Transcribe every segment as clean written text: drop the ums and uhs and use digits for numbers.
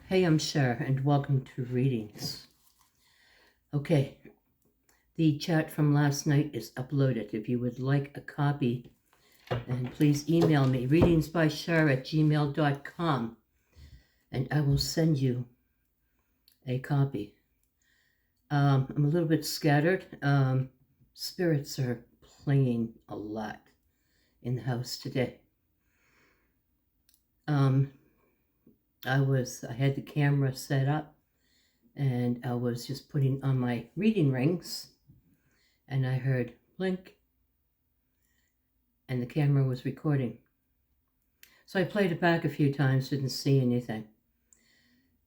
Hey, I'm Cher, and welcome to Readings. Okay, the chat from last night is uploaded. If you would like a copy, then please email me, readingsbychar@gmail.com, and I will send you a copy. I'm a little bit scattered. Spirits are playing a lot in the house today. I had the camera set up, and I was just putting on my reading rings, and I heard blink, and the camera was recording. So I played it back a few times, didn't see anything.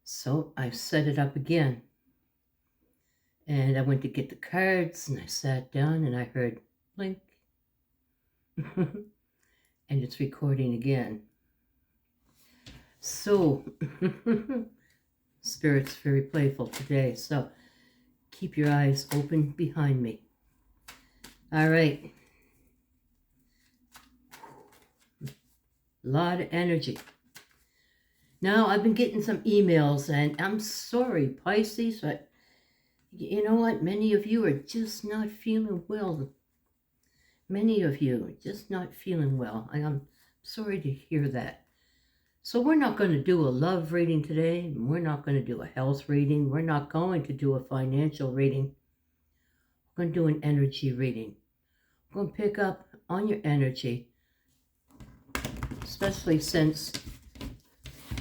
So I set it up again, and I went to get the cards, and I sat down, and I heard blink, and it's recording again. So, Spirit's very playful today, so keep your eyes open behind me. All right. A lot of energy. Now, I've been getting some emails, and I'm sorry, Pisces, but you know what? Many of you are just not feeling well. Many of you are just not feeling well. I'm sorry to hear that. So we're not going to do a love reading today. We're not going to do a health reading. We're not going to do a financial reading. We're going to do an energy reading. We're going to pick up on your energy, especially since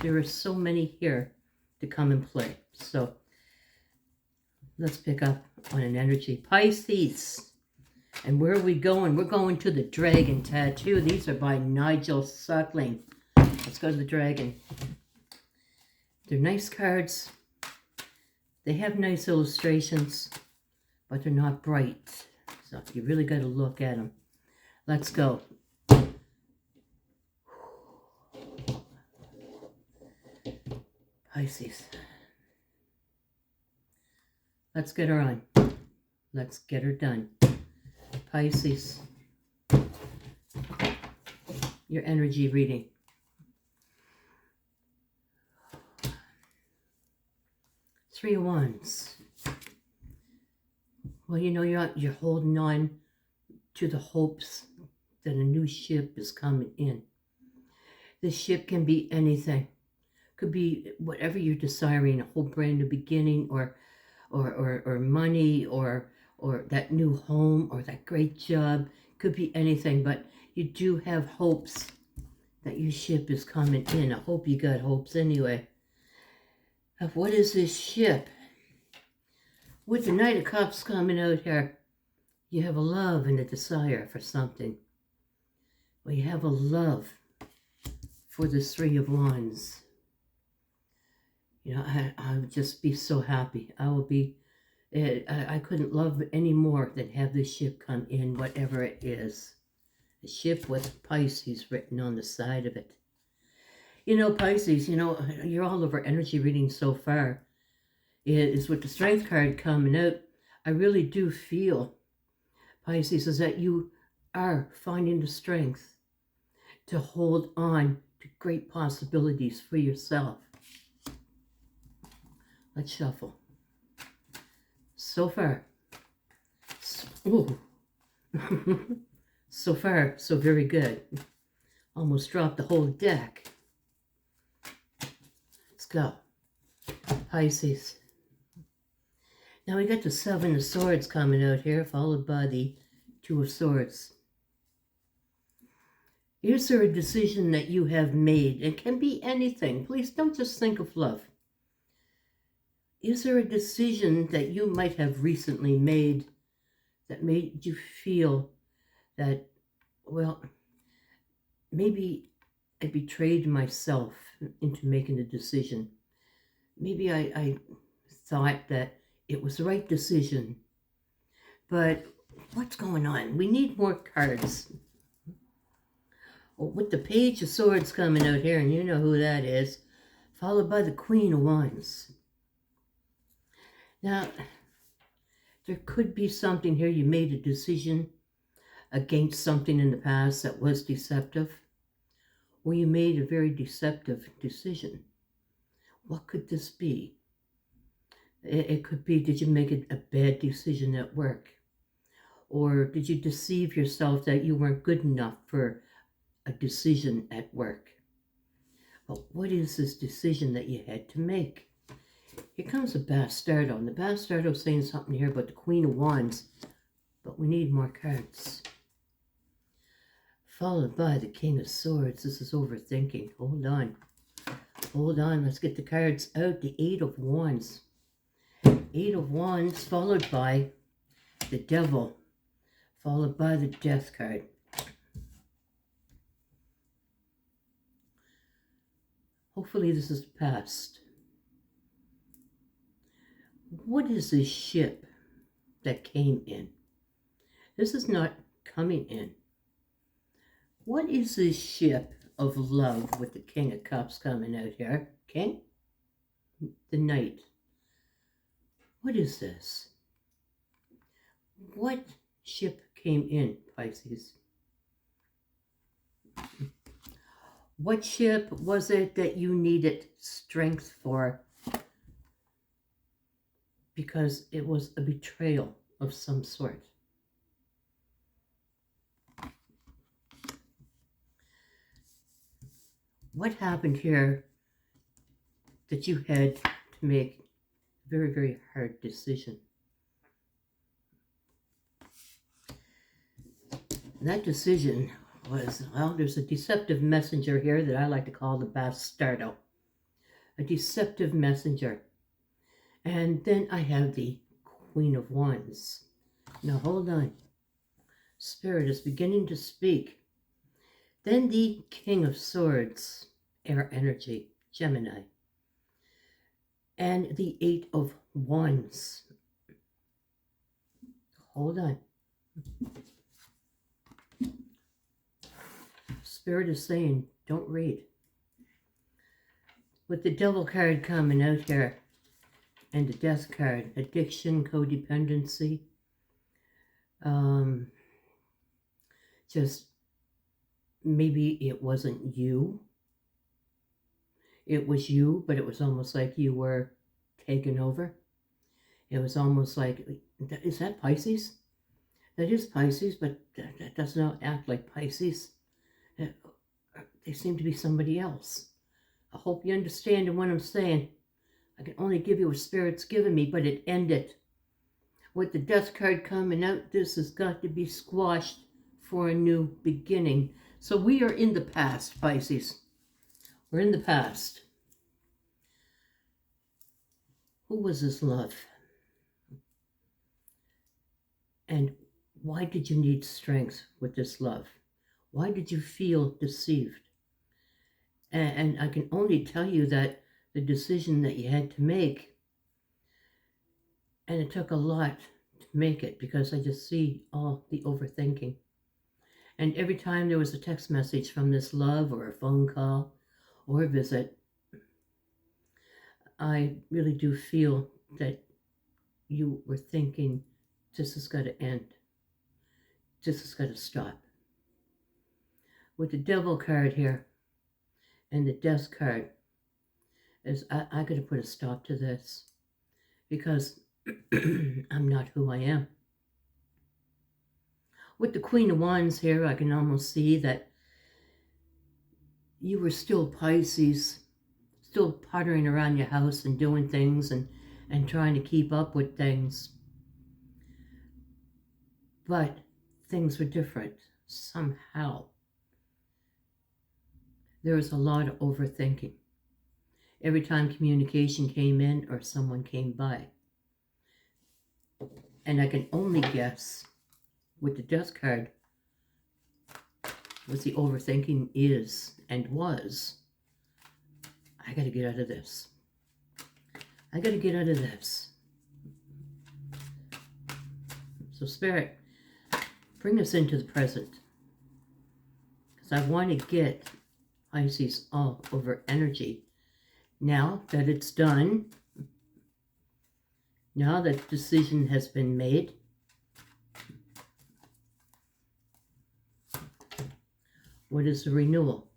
there are so many here to come and play. So let's pick up on an energy. Pisces. And where are we going? We're going to the Dragon Tattoo. These are by Nigel Suckling. Let's go to the Dragon. They're nice cards. They have nice illustrations, but they're not bright. So you really got to look at them. Let's go. Pisces. Let's get her on. Let's get her done. Pisces. Your energy reading. Three of Wands. Well, you know, you're holding on to the hopes that a new ship is coming in. This ship can be anything. Could be whatever you're desiring, a whole brand new beginning, or money, or that new home, or that great job. Could be anything, but you do have hopes that your ship is coming in. I hope you got hopes anyway. Of what is this ship? With the Knight of Cups coming out here, you have a love and a desire for something. Well, you have a love for the Three of Wands. You know, I would just be so happy. I will be, I couldn't love any more than have this ship come in, whatever it is. A ship with Pisces written on the side of it. You know, Pisces, you know, you're all over energy reading so far. Is with the Strength card coming out, I really do feel, Pisces, is that you are finding the strength to hold on to great possibilities for yourself. Let's shuffle. So far. Ooh. So far, so very good. Almost dropped the whole deck. Let's go. Pisces. Now we got the Seven of Swords coming out here, followed by the Two of Swords. Is there a decision that you have made? It can be anything. Please don't just think of love. Is there a decision that you might have recently made that made you feel that, well, maybe I betrayed myself into making a decision? Maybe I thought that it was the right decision, but what's going on? We need more cards. Well, with the Page of Swords coming out here, and you know who that is, followed by the Queen of Wands. Now, there could be something here. You made a decision against something in the past that was deceptive, or you made a very deceptive decision. What could this be? It could be, did you make a bad decision at work? Or did you deceive yourself that you weren't good enough for a decision at work? But what is this decision that you had to make? Here comes the bastardo. And the bastardo is saying something here about the Queen of Wands. But we need more cards. Followed by the King of Swords. This is overthinking. Hold on. Hold on. Let's get the cards out. The Eight of Wands. Eight of Wands followed by the Devil. Followed by the Death card. Hopefully this is the past. What is this ship that came in? This is not coming in. What is this ship of love with the King of Cups coming out here? King? The Knight. What is this? What ship came in, Pisces? What ship was it that you needed strength for? Because it was a betrayal of some sort. What happened here that you had to make a very, very hard decision? And that decision was, well, there's a deceptive messenger here that I like to call the bastardo. A deceptive messenger. And then I have the Queen of Wands. Now hold on. Spirit is beginning to speak. Then the King of Swords, air energy, Gemini. And the Eight of Wands. Hold on. Spirit is saying, don't read. With the Devil card coming out here, and the Death card, addiction, codependency, just maybe it wasn't you. It was you, but it was almost like you were taken over. It was almost like, is that Pisces? That is Pisces, but that does not act like Pisces. They seem to be somebody else. I hope you understand what I'm saying. I can only give you what Spirit's given me, but it ended. With the Death card coming out, this has got to be squashed for a new beginning. So we are in the past, Pisces. We're in the past. Who was this love? And why did you need strength with this love? Why did you feel deceived? And I can only tell you that the decision that you had to make, and it took a lot to make it, because I just see all the overthinking. And every time there was a text message from this love, or a phone call, or a visit, I really do feel that you were thinking, this has got to end. This has got to stop. With the Devil card here, and the Death card, is I got to put a stop to this, because I'm not who I am. With the Queen of Wands here, I can almost see that you were still Pisces, still pottering around your house and doing things and trying to keep up with things. But things were different somehow. There was a lot of overthinking every time communication came in or someone came by. And I can only guess with the Death card what the overthinking is and was. I got to get out of this. I got to get out of this. So Spirit, bring us into the present. Because I want to get Pisces all over energy. Now that it's done, now that decision has been made, what is the renewal?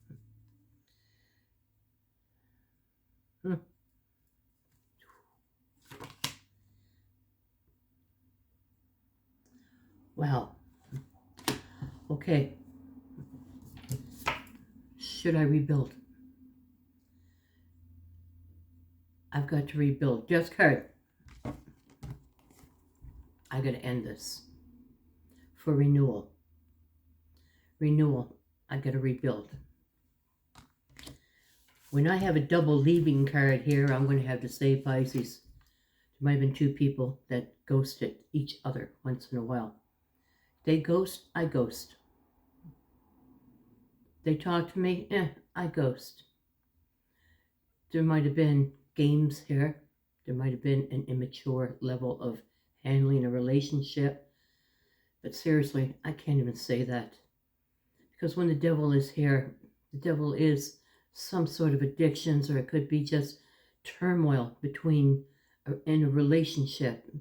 Wow. Okay. Should I rebuild? I've got to rebuild. Just card. I got to end this. For renewal. Renewal. I got to rebuild. When I have a double leaving card here, I'm going to have to say Pisces. There might have been two people that ghosted each other once in a while. They ghost, I ghost. They talk to me, I ghost. There might have been games here. There might have been an immature level of handling a relationship. But seriously, I can't even say that. Because when the devil is here, the devil is some sort of addictions, or it could be just turmoil in a relationship.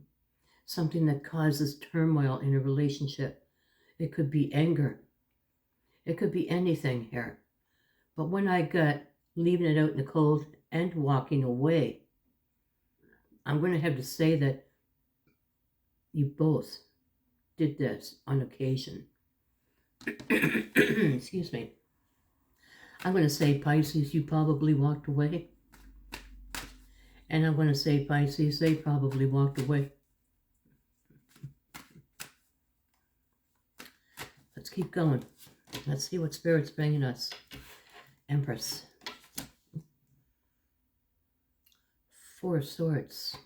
Something that causes turmoil in a relationship. It could be anger. It could be anything here. But when I got leaving it out in the cold and walking away, I'm going to have to say that you both did this on occasion. Excuse me. I'm going to say, Pisces, you probably walked away. And I'm going to say, Pisces, they probably walked away. Let's keep going. Let's see what Spirit's bringing us. Empress. Four of Swords.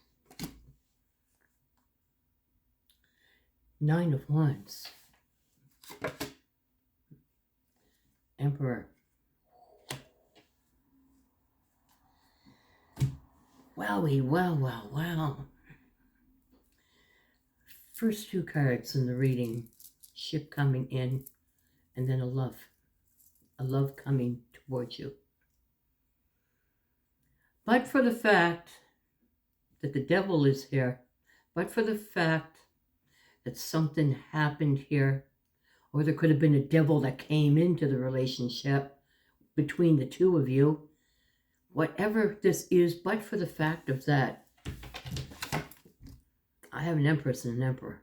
Nine of Wands. Emperor. Wowie, wow, wow, wow. First two cards in the reading. Ship coming in, and then a love. A love coming towards you. But for the fact that the devil is here, but for the fact that something happened here, or there could have been a devil that came into the relationship between the two of you, whatever this is, but for the fact of that, I have an Empress and an Emperor.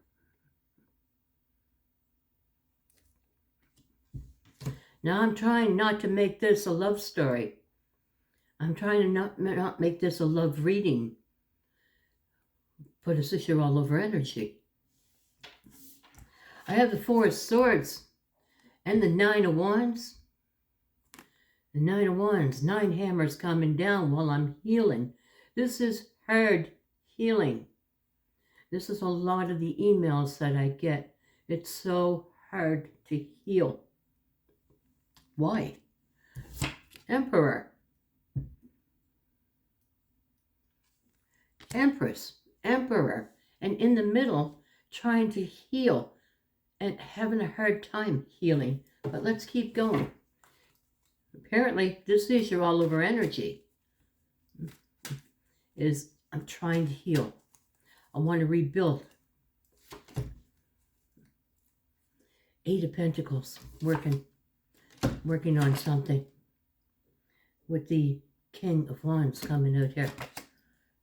Now I'm trying not to make this a love story. I'm trying to not make this a love reading. But this is your all over energy. I have the Four of Swords and the Nine of Wands. The Nine of Wands, 9 hammers coming down while I'm healing. This is hard healing. This is a lot of the emails that I get. It's so hard to heal. Why? Emperor. Empress. Emperor. And in the middle, trying to heal and having a hard time healing. But let's keep going. Apparently, this is your all over energy. I'm trying to heal. I want to rebuild. 8 of Pentacles. Working on something. With the King of Wands coming out here.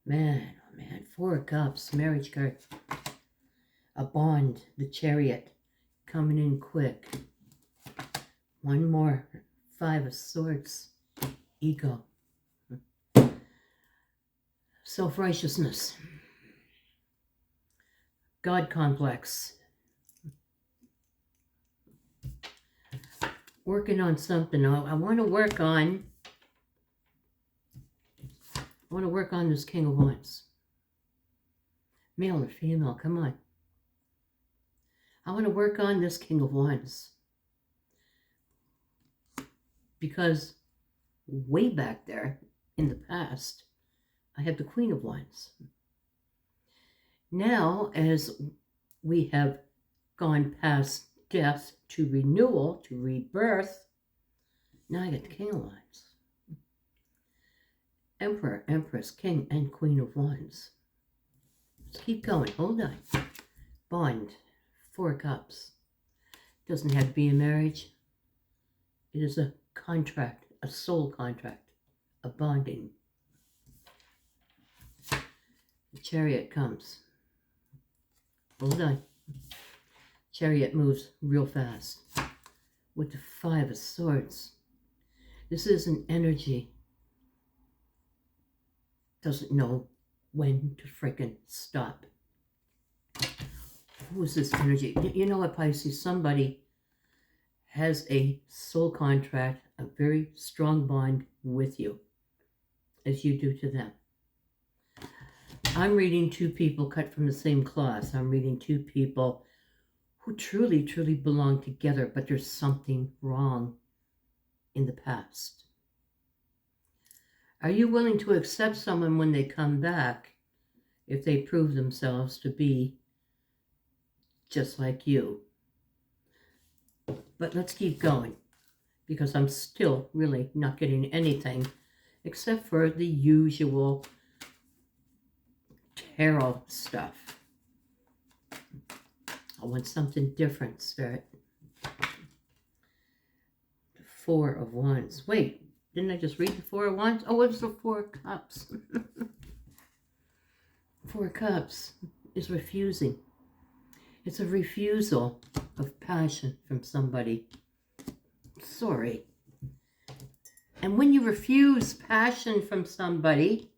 Man, oh man. 4 of Cups. Marriage card. A bond. The Chariot. Coming in quick. One more. 5 of Swords. Ego. Self-righteousness. God complex. Working on something. I want to work on this King of Wands. Male or female, come on. I want to work on this King of Wands. Because way back there in the past, I had the Queen of Wands. Now, as we have gone past death to renewal, to rebirth, now I got the King of Wands. Emperor, Empress, King, and Queen of Wands. Let's keep going. Hold on. Bond. 4 of Cups. Doesn't have to be a marriage. It is a contract, a soul contract, a bonding. The Chariot comes. Hold on. Chariot moves real fast. With the Five of Swords. This is an energy. Doesn't know when to frickin' stop. Who is this energy? You know what, Pisces? Somebody has a soul contract, a very strong bond with you, as you do to them. I'm reading two people cut from the same cloth. I'm reading two people who truly, truly belong together, but there's something wrong in the past. Are you willing to accept someone when they come back if they prove themselves to be just like you? But let's keep going, because I'm still really not getting anything except for the usual tarot stuff. I want something different, Spirit. The Four of Wands. Wait, didn't I just read the Four of Wands? Oh, it's the Four of Cups. Four of Cups is refusing. It's a refusal of passion from somebody. Sorry. And when you refuse passion from somebody,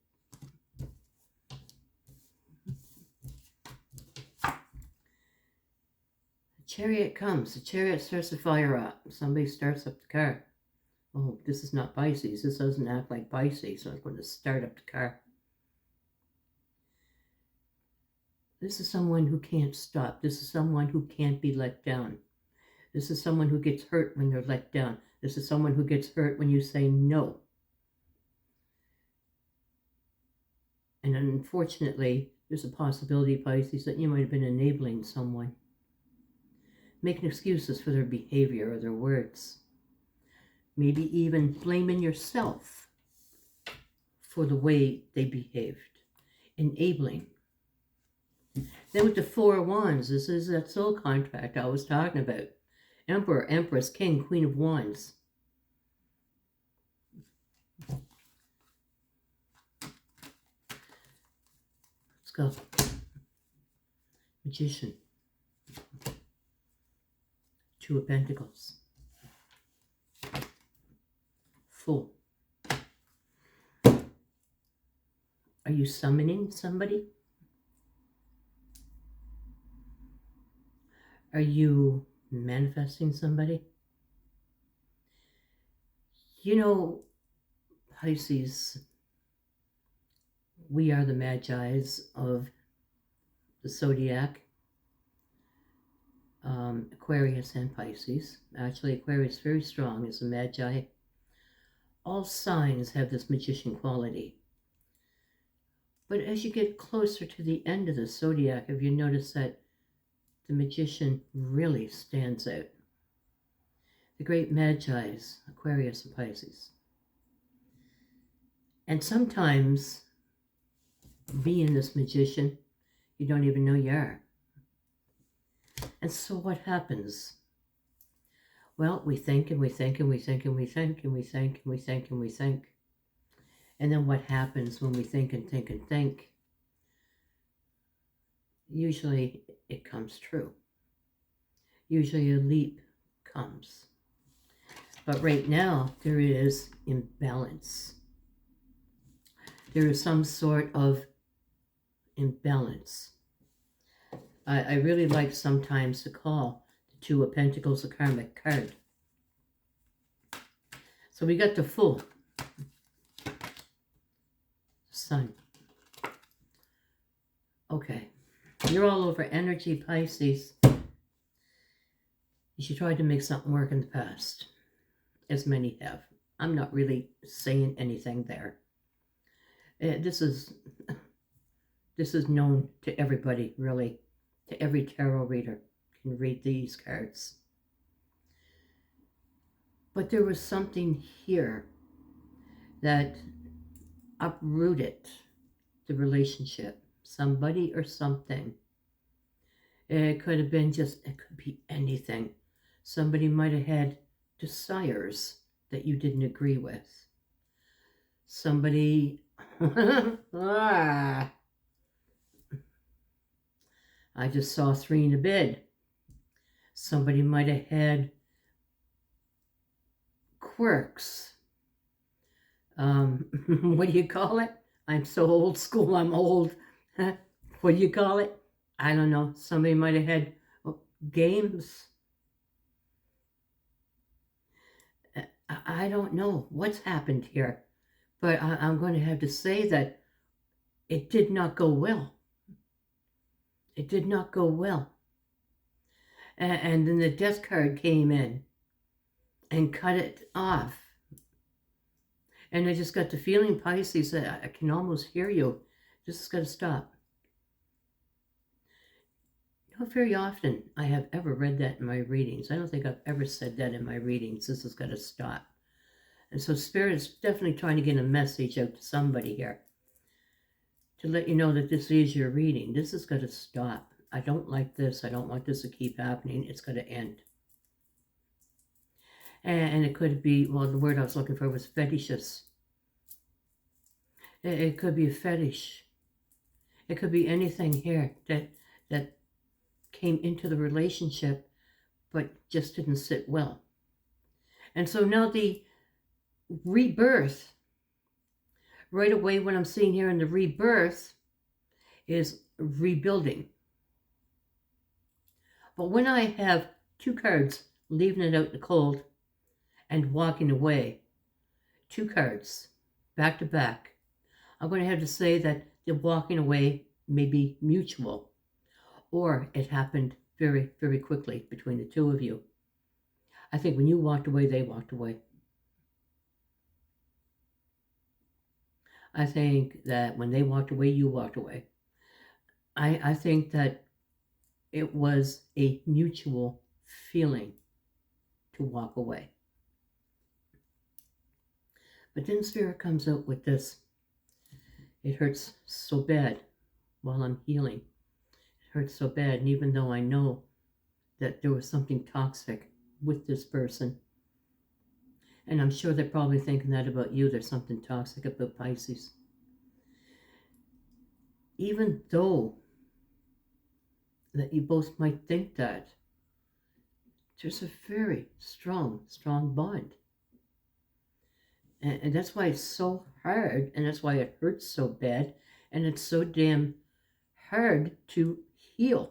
the Chariot comes. The Chariot starts to fire up. Somebody starts up the car. Oh, this is not Pisces. This doesn't act like Pisces. So I'm going to start up the car. This is someone who can't stop. This is someone who can't be let down. This is someone who gets hurt when they're let down. This is someone who gets hurt when you say no. And unfortunately, there's a possibility, Pisces, that you might have been enabling someone, making excuses for their behavior or their words. Maybe even blaming yourself for the way they behaved. Enabling. Then with the Four of Wands, this is that soul contract I was talking about. Emperor, Empress, King, Queen of Wands. Let's go. Magician. Two of Pentacles. Fool. Are you summoning somebody? Are you manifesting somebody? You know, Pisces, we are the Magi's of the zodiac. Aquarius and Pisces. Actually, Aquarius is very strong as a Magi. All signs have this magician quality. But as you get closer to the end of the zodiac, have you noticed that the magician really stands out? The great Magi's, Aquarius and Pisces. And sometimes, being this magician, you don't even know you are. And so what happens? Well, we think and we think and we think and we think and we think and we think and we think. And then what happens when we think and think and think? Usually it comes true. Usually a leap comes. But right now there is imbalance. There is some sort of imbalance. I really like sometimes to call the Two of Pentacles a karmic card. So we got the Fool. Sun. Okay. You're all over energy, Pisces. You tried to make something work in the past, as many have. I'm not really saying anything there. This is known to everybody, really. To every tarot reader can read these cards. But there was something here that uprooted the relationship. Somebody or something. It could have been it could be anything. Somebody might have had desires that you didn't agree with. Somebody... I just saw 3 in the bed. Somebody might have had quirks. What do you call it? I'm so old school, I'm old. What do you call it? I don't know. Somebody might have had games. I don't know what's happened here, but I'm going to have to say that it did not go well. It did not go well. And then the death card came in and cut it off. And I just got the feeling, Pisces, that I can almost hear you. This is going to stop. Not very often I have ever read that in my readings. I don't think I've ever said that in my readings. This is going to stop. And so Spirit is definitely trying to get a message out to somebody here to let you know that this is your reading. This is going to stop. I don't like this. I don't want this to keep happening. It's going to end. And it could be, well, the word I was looking for was fetishes. It could be a fetish. It could be anything here that came into the relationship but just didn't sit well. And so now the rebirth, right away what I'm seeing here in the rebirth is rebuilding. But when I have two cards leaving it out in the cold and walking away, two cards back to back, I'm going to have to say that the walking away may be mutual, or it happened very, very quickly between the two of you. I think when you walked away, they walked away. I think that when they walked away, you walked away. I think that it was a mutual feeling to walk away. But then Spirit comes out with this. It hurts so bad while I'm healing. It hurts so bad. And even though I know that there was something toxic with this person, and I'm sure they're probably thinking that about you, there's something toxic about Pisces. Even though that you both might think that, there's a very strong, strong bond. And that's why it's so hard, and that's why it hurts so bad, and it's so damn hard to heal.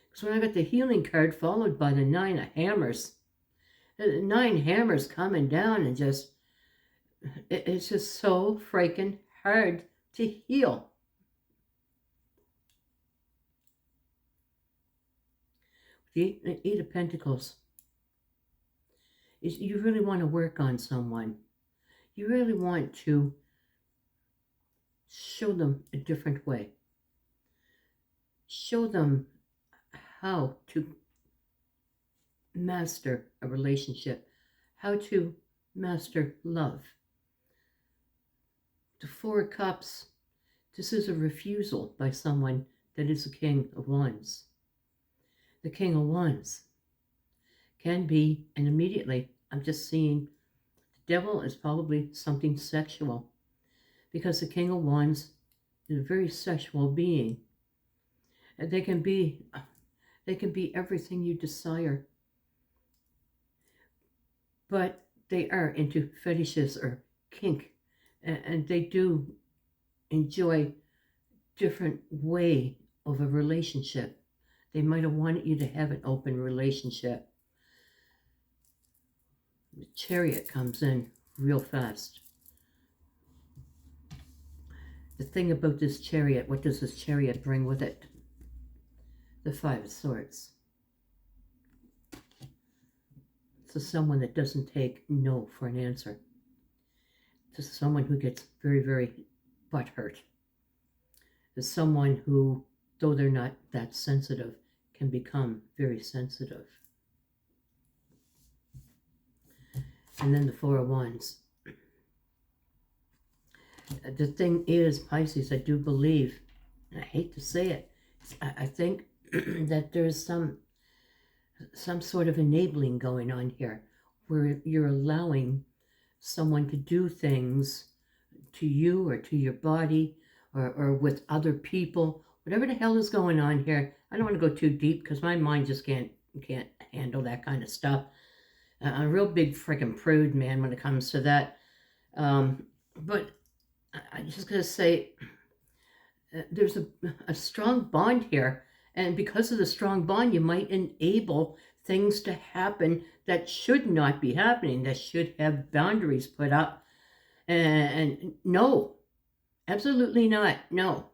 Because when I got the healing card followed by the 9 of hammers, the 9 hammers coming down and just, it's just so freaking hard to heal. The 8 of Pentacles. You really want to work on someone. You really want to show them a different way. Show them how to master a relationship, how to master love. The 4 of Cups, this is a refusal by someone that is the King of Wands. The King of Wands can be, and immediately I'm just seeing the Devil is probably something sexual, because the King of Wands is a very sexual being. And they can be everything you desire, but they are into fetishes or kink, and they do enjoy different way of a relationship. They might have wanted you to have an open relationship. The Chariot comes in real fast. The thing about this Chariot, what does this Chariot bring with it? The 5 of Swords. So someone that doesn't take no for an answer. To someone who gets very, very butthurt. To someone who, though they're not that sensitive, can become very sensitive. And then the 4 of Wands. The thing is, Pisces, I do believe, and I hate to say it, I think that there's some sort of enabling going on here, where you're allowing someone to do things to you or to your body or with other people, whatever the hell is going on here. I don't want to go too deep because my mind just can't can't handle that kind of stuff. A real big freaking prude, man, when it comes to that. But I'm just going to say there's a strong bond here. And because of the strong bond, you might enable things to happen that should not be happening, that should have boundaries put up. And no, absolutely not. No.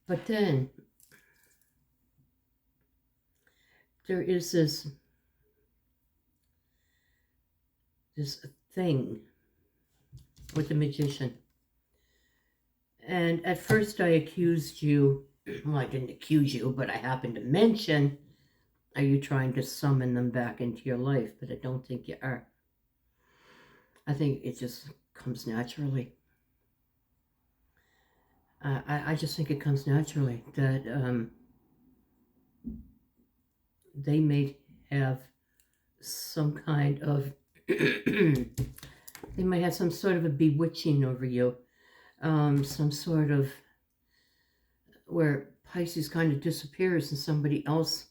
But then there is this thing with the Magician. And at first I accused you, well, I didn't accuse you, but I happened to mention, are you trying to summon them back into your life? But I don't think you are. I think it just comes naturally. I just think it comes naturally that they may have some kind of, they might have some sort of a bewitching over you, some sort of, where Pisces kind of disappears and somebody else,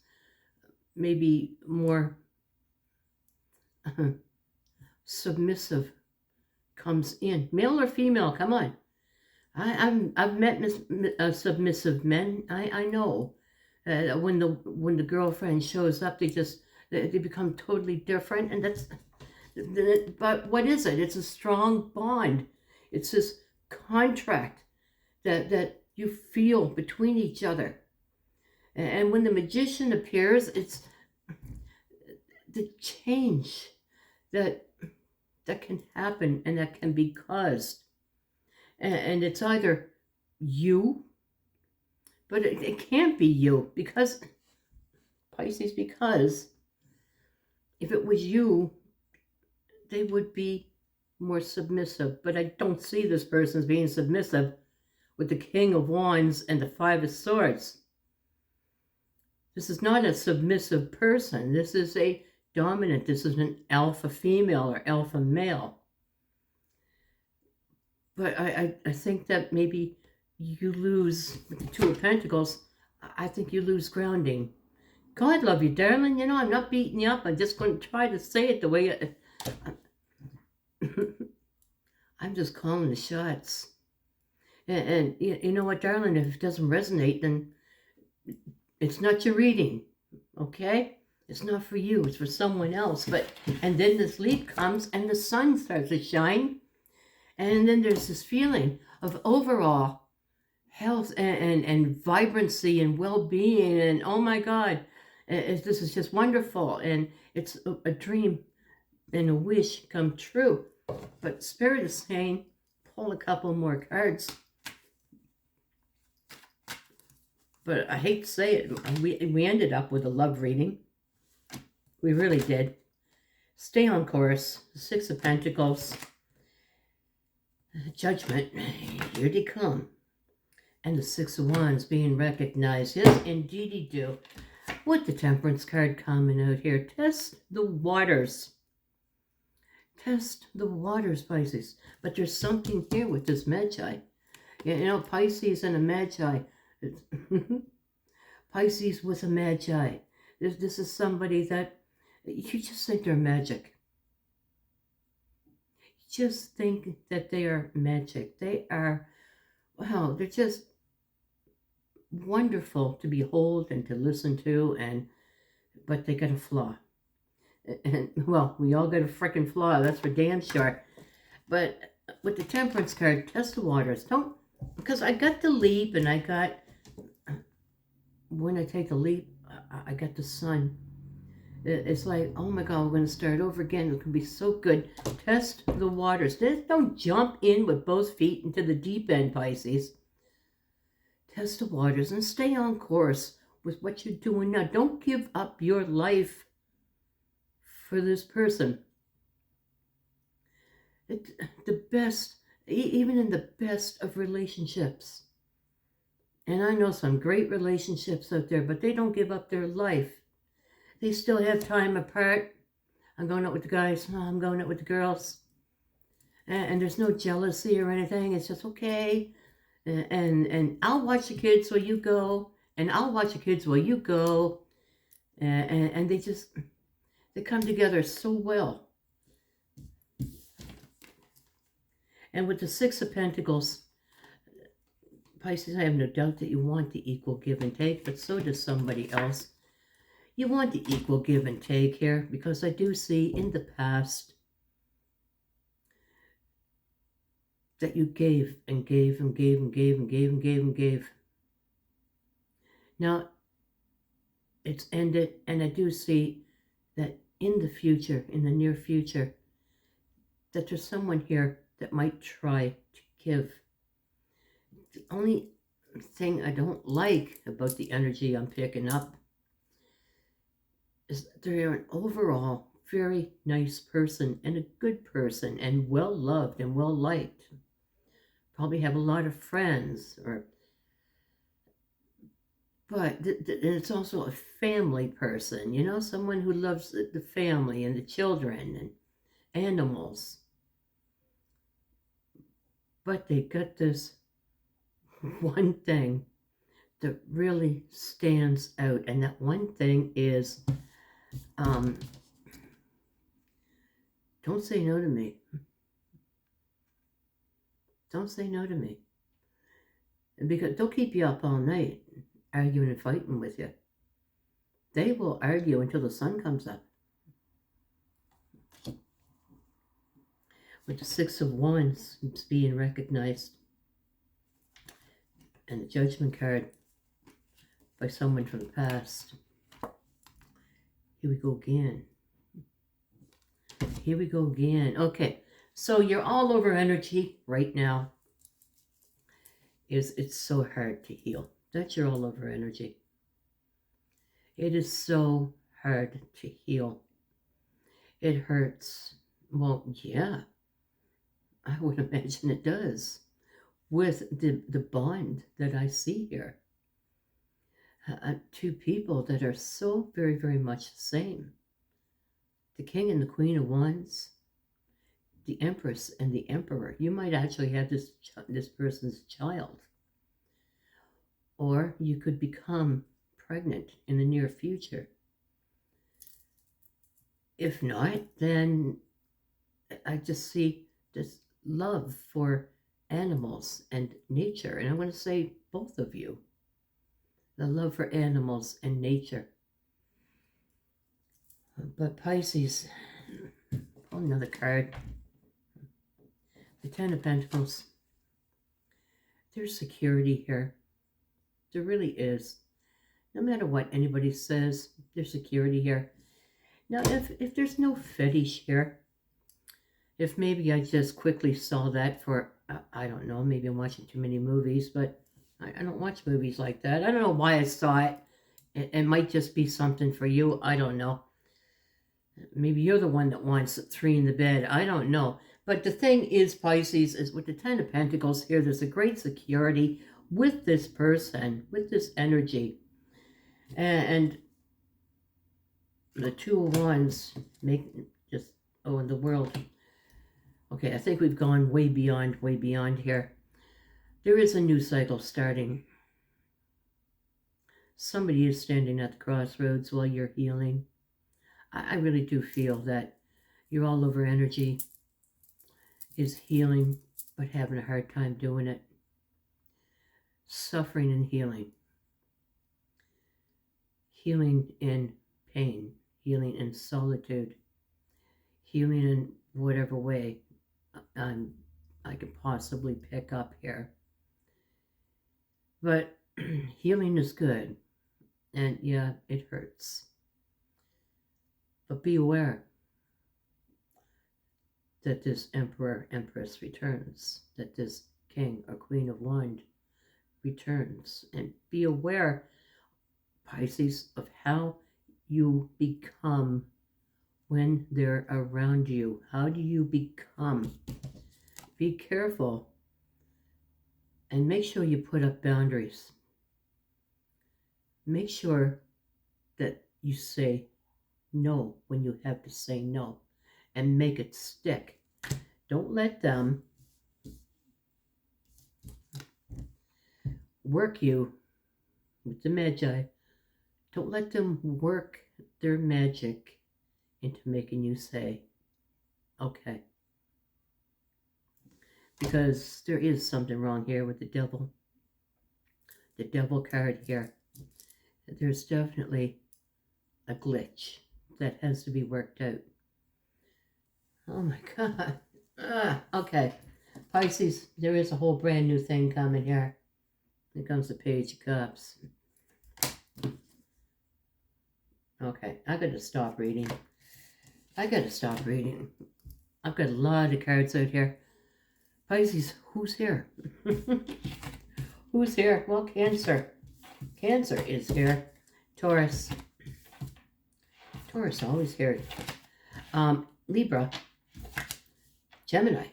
maybe more submissive, comes in. Male or female, come on. I've met submissive men. I know when the girlfriend shows up, they become totally different, and that's. But what is it? It's a strong bond. It's this contract that you feel between each other, and when the Magician appears, it's the change that can happen and that can be caused. And it's either you, but it can't be you, because, Pisces, because if it was you, they would be more submissive. But I don't see this person as being submissive with the King of Wands and the Five of Swords. This is not a submissive person. This is a dominant. This is an alpha female or alpha male. But I think that maybe you lose, with the Two of Pentacles, I think you lose grounding. God love you, darling. You know, I'm not beating you up. I'm just going to try to say it the way I'm just calling the shots. And you know what, darling, if it doesn't resonate, then it's not your reading, okay? It's not for you. It's for someone else. And then this leap comes and the sun starts to shine. And then there's this feeling of overall health and vibrancy and well-being. And oh my God, this is just wonderful. And it's a dream and a wish come true. But Spirit is saying, pull a couple more cards. But I hate to say it, we ended up with a love reading. We really did. Stay on course. The Six of Pentacles. Judgment, here they come. And the Six of Wands being recognized. Yes, indeed you do. With the Temperance card coming out here. Test the waters. Test the waters, Pisces. But there's something here with this Magi. You know, Pisces and a Magi. Pisces with a Magi. This is somebody that you just think they're magic. Just think that they are magic. They are, wow, they're just wonderful to behold and to listen to, but they got a flaw. And, well, we all got a freaking flaw, that's for damn sure. But with the Temperance card, test the waters. Don't, because I got the leap, and I got, when I take a leap, I got the sun. It's like, oh my God, we're going to start over again. It can be so good. Test the waters. Just don't jump in with both feet into the deep end, Pisces. Test the waters and stay on course with what you're doing now. Don't give up your life for this person. The best, even in the best of relationships. And I know some great relationships out there, but they don't give up their life. They still have time apart. I'm going out with the guys. No, I'm going out with the girls. And there's no jealousy or anything. It's just, okay, And I'll watch the kids while you go, and I'll watch the kids while you go, and they come together so well. And with the Six of Pentacles, Pisces, I have no doubt that you want the equal give and take, but so does somebody else. You want the equal give and take here, because I do see in the past that you gave and gave and gave and gave and gave and gave and gave. Now, it's ended, and I do see that in the future, in the near future, that there's someone here that might try to give. The only thing I don't like about the energy I'm picking up is that they're an overall very nice person and a good person and well loved and well liked. Probably have a lot of friends, but it's also a family person, you know, someone who loves the family and the children and animals. But they got this one thing that really stands out, and that one thing is, don't say no to me. Don't say no to me. Because they'll keep you up all night arguing and fighting with you. They will argue until the sun comes up. With the Six of Wands, it's being recognized. And the Judgment card by someone from the past. Here we go again. Here we go again. Okay, so you're all over energy right now. It's so hard to heal. That's your all over energy. It is so hard to heal. It hurts. Well, yeah, I would imagine it does. With the bond that I see here. Two people that are so very, very much the same. The King and the Queen of Wands. The Empress and the Emperor. You might actually have this person's child. Or you could become pregnant in the near future. If not, then I just see this love for animals and nature. And I'm going to say both of you. The love for animals and nature. But Pisces, pull another card. The Ten of Pentacles. There's security here. There really is. No matter what anybody says, there's security here. Now, if there's no fetish here, if maybe I just quickly saw that for, I don't know, maybe I'm watching too many movies, but I don't watch movies like that. I don't know why I saw it. It might just be something for you. I don't know. Maybe you're the one that wants 3 in the bed. I don't know. But the thing is, Pisces, is with the Ten of Pentacles here, there's a great security with this person, with this energy. And the Two of Wands make just, oh, in the world. Okay, I think we've gone way beyond here. There is a new cycle starting. Somebody is standing at the crossroads while you're healing. I really do feel that your all over energy is healing, but having a hard time doing it. Suffering and healing. Healing in pain. Healing in solitude. Healing in whatever way I could possibly pick up here. But healing is good. And yeah, it hurts. But be aware that this Emperor, Empress returns. That this King or Queen of Wands returns. And be aware, Pisces, of how you become when they're around you. How do you become? Be careful. And make sure you put up boundaries. Make sure that you say no when you have to say no. And make it stick. Don't let them work you with the Magi. Don't let them work their magic into making you say, okay. Because there is something wrong here with the devil. The devil card here. There's definitely a glitch that has to be worked out. Oh my God. Okay. Pisces, there is a whole brand new thing coming here. Here comes the Page of Cups. Okay, I gotta stop reading. I've got a lot of cards out here. Pisces, who's here? Who's here? Well, Cancer. Cancer is here. Taurus. Taurus always here. Libra. Gemini.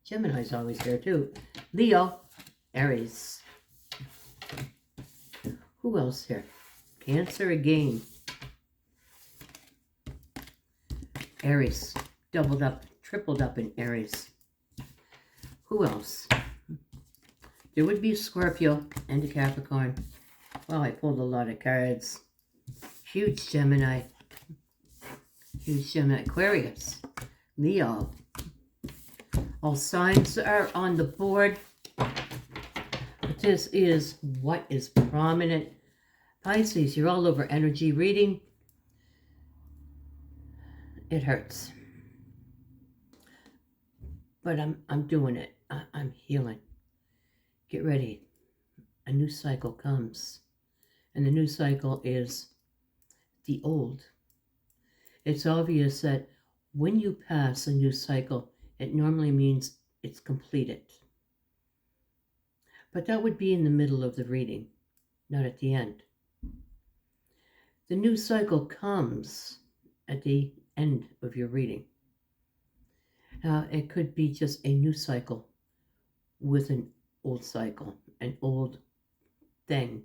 Gemini's always here too. Leo. Aries. Who else here? Cancer again. Aries. Doubled up, tripled up in Aries. Who else? There would be a Scorpio and a Capricorn. Well, I pulled a lot of cards. Huge Gemini. Huge Gemini. Aquarius. Leo. All signs are on the board. But this is what is prominent. Pisces, you're all over energy reading. It hurts. But I'm doing it. I'm healing. Get ready. A new cycle comes. And the new cycle is the old. It's obvious that when you pass a new cycle, it normally means it's completed. But that would be in the middle of the reading, not at the end. The new cycle comes at the end of your reading. It could be just a new cycle with an old cycle, an old thing.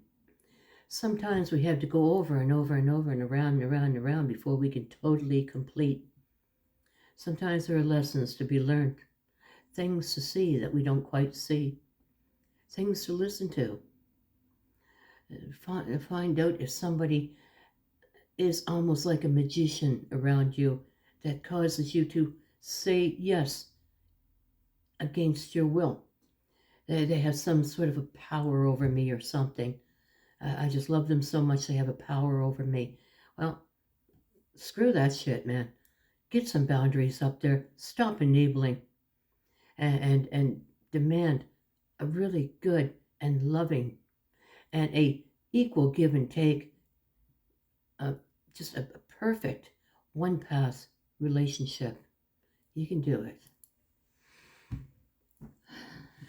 Sometimes we have to go over and over and over and around and around and around before we can totally complete. Sometimes there are lessons to be learned, things to see that we don't quite see, things to listen to. Find out if somebody is almost like a magician around you that causes you to say yes against your will. They have some sort of a power over me or something. I just love them so much they have a power over me. Well, screw that shit, man. Get some boundaries up there. Stop enabling. And demand a really good and loving and a equal give and take. Just a perfect one-path relationship. You can do it.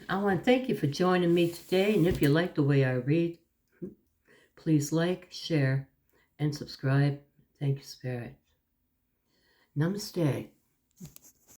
I want to thank you for joining me today. And if you like the way I read, please like, share, and subscribe. Thank you, Spirit. Namaste.